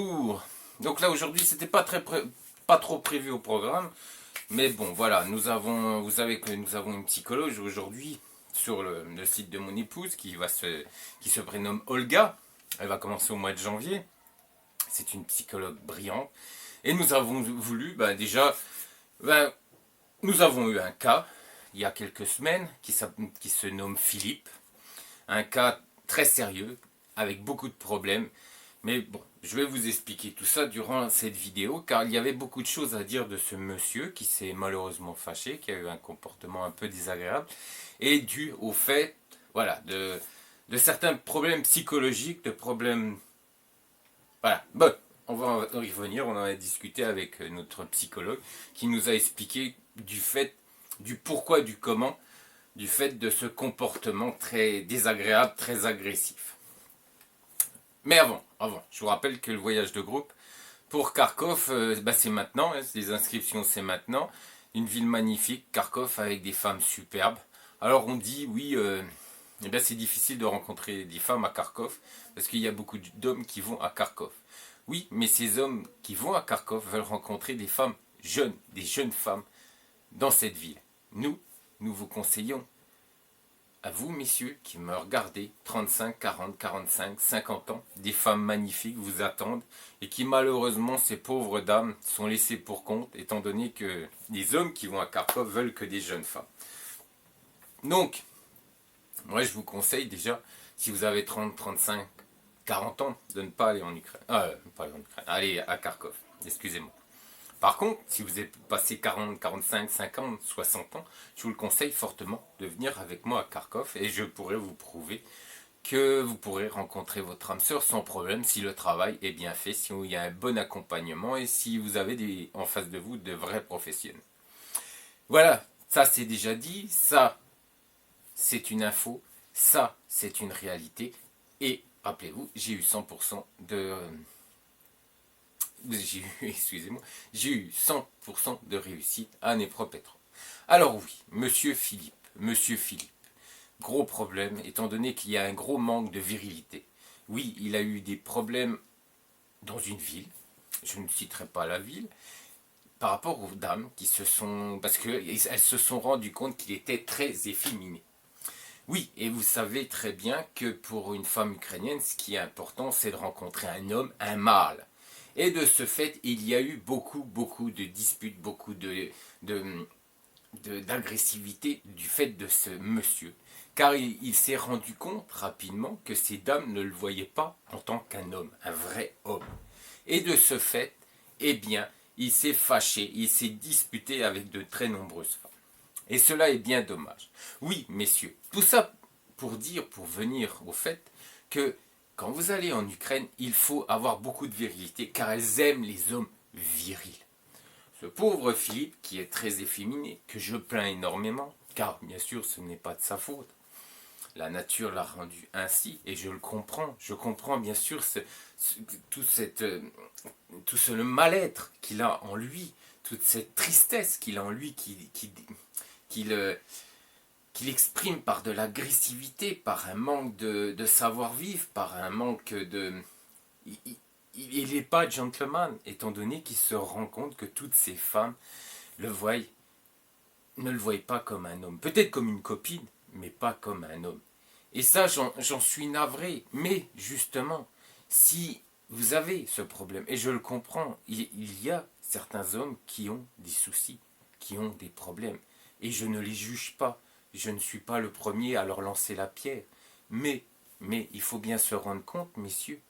bonjour. Donc là aujourd'hui c'était pas trop prévu au programme, mais bon voilà, vous savez que nous avons une psychologue aujourd'hui sur le site de mon épouse qui se prénomme Olga. Elle va commencer au mois de janvier. C'est une psychologue brillante et nous avons voulu nous avons eu un cas il y a quelques semaines qui se nomme Philippe, un cas très sérieux avec beaucoup de problèmes. Mais bon, je vais vous expliquer tout ça durant cette vidéo, car il y avait beaucoup de choses à dire de ce monsieur qui s'est malheureusement fâché, qui a eu un comportement un peu désagréable, et dû au fait, voilà, de certains problèmes psychologiques, de problèmes... Voilà, bon, on va y revenir, on en a discuté avec notre psychologue, qui nous a expliqué du pourquoi, du comment, du fait de ce comportement très désagréable, très agressif. Mais avant, je vous rappelle que le voyage de groupe pour Kharkov, c'est maintenant, hein, les inscriptions c'est maintenant. Une ville magnifique, Kharkov, avec des femmes superbes. Alors on dit, oui, c'est difficile de rencontrer des femmes à Kharkov, parce qu'il y a beaucoup d'hommes qui vont à Kharkov. Oui, mais ces hommes qui vont à Kharkov veulent rencontrer des femmes jeunes, des jeunes femmes, dans cette ville. Nous vous conseillons à vous, messieurs, qui me regardez, 35, 40, 45, 50 ans, des femmes magnifiques vous attendent et qui malheureusement, ces pauvres dames, sont laissées pour compte, étant donné que les hommes qui vont à Kharkov veulent que des jeunes femmes. Donc, moi je vous conseille déjà, si vous avez 30, 35, 40 ans, de ne pas aller en Ukraine. Pas aller en Ukraine, allez à Kharkov, excusez-moi. Par contre, si vous êtes passé 40, 45, 50, 60 ans, je vous le conseille fortement de venir avec moi à Kharkov et je pourrai vous prouver que vous pourrez rencontrer votre âme sœur sans problème si le travail est bien fait, si il y a un bon accompagnement et si vous avez en face de vous de vrais professionnels. Voilà, ça c'est déjà dit, ça c'est une info, ça c'est une réalité et rappelez-vous, j'ai eu 100% j'ai eu 100% de réussite à un épreuve pétro. Alors oui, monsieur Philippe, gros problème, étant donné qu'il y a un gros manque de virilité. Oui, il a eu des problèmes dans une ville, je ne citerai pas la ville, par rapport aux dames qui se sont... parce qu'elles se sont rendues compte qu'il était très efféminé. Oui, et vous savez très bien que pour une femme ukrainienne, ce qui est important, c'est de rencontrer un homme, un mâle. Et de ce fait, il y a eu beaucoup de disputes, beaucoup d'agressivité du fait de ce monsieur. Car il s'est rendu compte rapidement que ces dames ne le voyaient pas en tant qu'un homme, un vrai homme. Et de ce fait, eh bien, il s'est fâché, il s'est disputé avec de très nombreuses femmes. Et cela est bien dommage. Oui, messieurs, tout ça pour venir au fait que quand vous allez en Ukraine, il faut avoir beaucoup de virilité, car elles aiment les hommes virils. Ce pauvre Philippe, qui est très efféminé, que je plains énormément, car bien sûr ce n'est pas de sa faute. La nature l'a rendu ainsi, et je le comprends. Je comprends bien sûr tout le mal-être qu'il a en lui, toute cette tristesse qu'il a en lui, qu'il exprime par de l'agressivité, par un manque de savoir-vivre, par un manque de... Il n'est pas gentleman, étant donné qu'il se rend compte que toutes ces femmes ne le voient pas comme un homme. Peut-être comme une copine, mais pas comme un homme. Et ça, j'en suis navré. Mais justement, si vous avez ce problème, et je le comprends, il y a certains hommes qui ont des soucis, qui ont des problèmes. Et je ne les juge pas. Je ne suis pas le premier à leur lancer la pierre. Mais il faut bien se rendre compte, messieurs,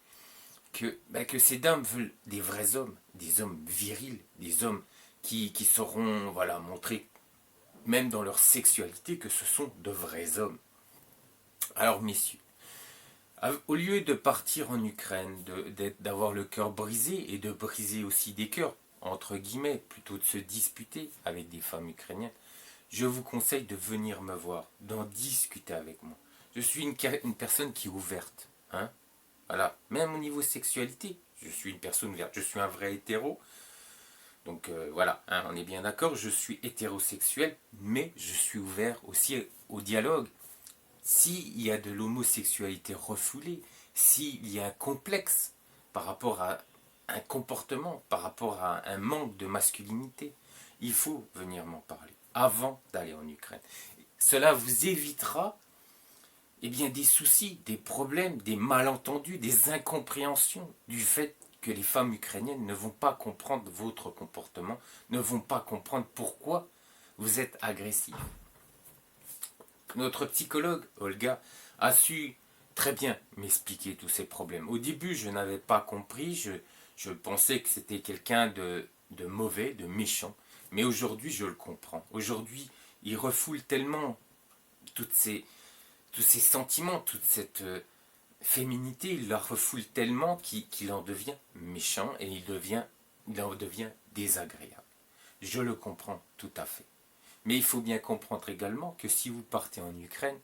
que ces dames veulent des vrais hommes, des hommes virils, des hommes qui sauront montrer, même dans leur sexualité, que ce sont de vrais hommes. Alors, messieurs, au lieu de partir en Ukraine, d'avoir le cœur brisé et de briser aussi des cœurs, entre guillemets, plutôt de se disputer avec des femmes ukrainiennes, je vous conseille de venir me voir, d'en discuter avec moi. Je suis une personne qui est ouverte. Hein. Voilà. Même au niveau sexualité, je suis une personne ouverte. Je suis un vrai hétéro. Donc voilà, hein, on est bien d'accord, je suis hétérosexuel, mais je suis ouvert aussi au dialogue. S'il y a de l'homosexualité refoulée, s'il y a un complexe par rapport un comportement, par rapport à un manque de masculinité. Il faut venir m'en parler avant d'aller en Ukraine. Cela vous évitera eh bien, des soucis, des problèmes, des malentendus, des incompréhensions du fait que les femmes ukrainiennes ne vont pas comprendre votre comportement, ne vont pas comprendre pourquoi vous êtes agressif. Notre psychologue, Olga, a su très bien m'expliquer tous ces problèmes. Au début, je n'avais pas compris, je pensais que c'était quelqu'un de mauvais, de méchant, mais aujourd'hui, je le comprends. Aujourd'hui, il refoule tellement toutes ces, tous ces sentiments, toute cette féminité, il la refoule tellement qu'il en devient méchant et il en devient désagréable. Je le comprends tout à fait. Mais il faut bien comprendre également que si vous partez en Ukraine,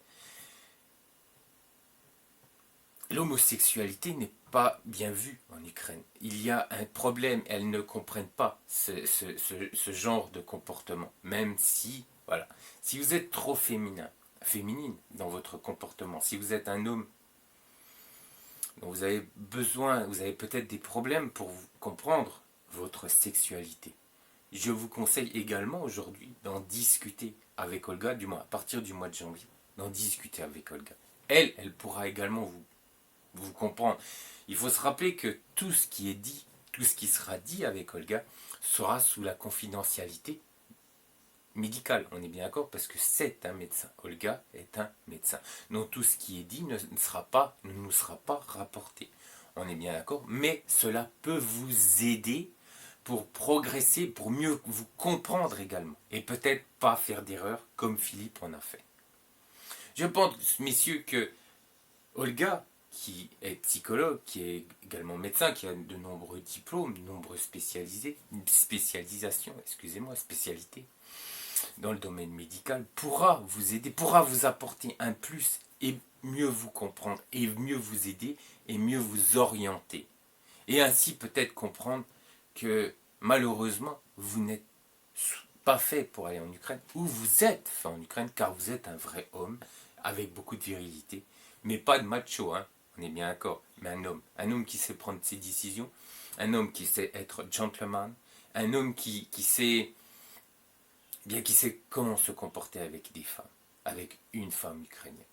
l'homosexualité n'est pas bien vue en Ukraine. Il y a un problème, elles ne comprennent pas ce genre de comportement. Même si, voilà, si vous êtes trop féminine dans votre comportement, si vous êtes un homme dont vous avez besoin, vous avez peut-être des problèmes pour comprendre votre sexualité. Je vous conseille également aujourd'hui d'en discuter avec Olga, du moins à partir du mois de janvier, d'en discuter avec Olga. Elle pourra également vous comprendre. Il faut se rappeler que tout ce qui est dit, tout ce qui sera dit avec Olga sera sous la confidentialité médicale. On est bien d'accord parce que c'est un médecin. Olga est un médecin. Donc tout ce qui est dit ne nous sera pas rapporté. On est bien d'accord, mais cela peut vous aider pour progresser, pour mieux vous comprendre également. Et peut-être pas faire d'erreurs comme Philippe en a fait. Je pense, messieurs, que Olga, qui est psychologue, qui est également médecin, qui a de nombreux diplômes, de nombreuses spécialisations, spécialités dans le domaine médical, pourra vous aider, pourra vous apporter un plus et mieux vous comprendre, et mieux vous aider, et mieux vous orienter. Et ainsi peut-être comprendre que malheureusement, vous n'êtes pas fait pour aller en Ukraine, ou vous êtes fait en Ukraine, car vous êtes un vrai homme, avec beaucoup de virilité, mais pas de macho, hein, on est bien d'accord, mais un homme qui sait prendre ses décisions, un homme qui sait être gentleman, un homme qui sait comment se comporter avec des femmes, avec une femme ukrainienne.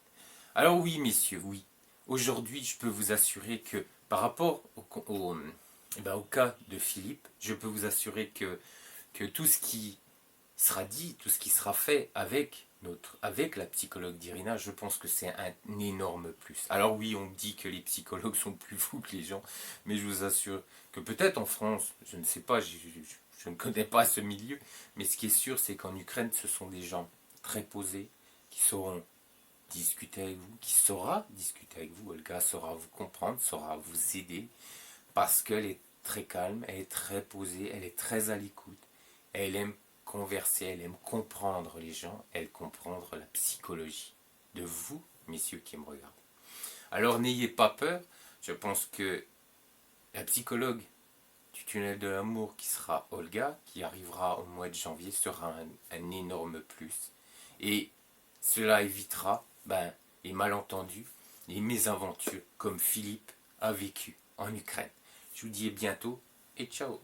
Alors oui, messieurs, oui, aujourd'hui, je peux vous assurer que par rapport au cas de Philippe, je peux vous assurer que tout ce qui sera dit, tout ce qui sera fait avec la psychologue d'Irina, je pense que c'est un énorme plus. Alors oui, on dit que les psychologues sont plus fous que les gens, mais je vous assure que peut-être en France, je ne sais pas, je ne connais pas ce milieu, mais ce qui est sûr, c'est qu'en Ukraine, ce sont des gens très posés, qui sauront discuter avec vous, qui saura discuter avec vous. Olga saura vous comprendre, saura vous aider, parce qu'elle est très calme, elle est très posée, elle est très à l'écoute, elle aime converser, elle aime comprendre les gens, elle comprendre la psychologie de vous, messieurs qui me regardez. Alors n'ayez pas peur, je pense que la psychologue du tunnel de l'amour qui sera Olga, qui arrivera au mois de janvier, sera un énorme plus. Et cela évitera les malentendus, les mésaventures comme Philippe a vécu en Ukraine. Je vous dis à bientôt et ciao.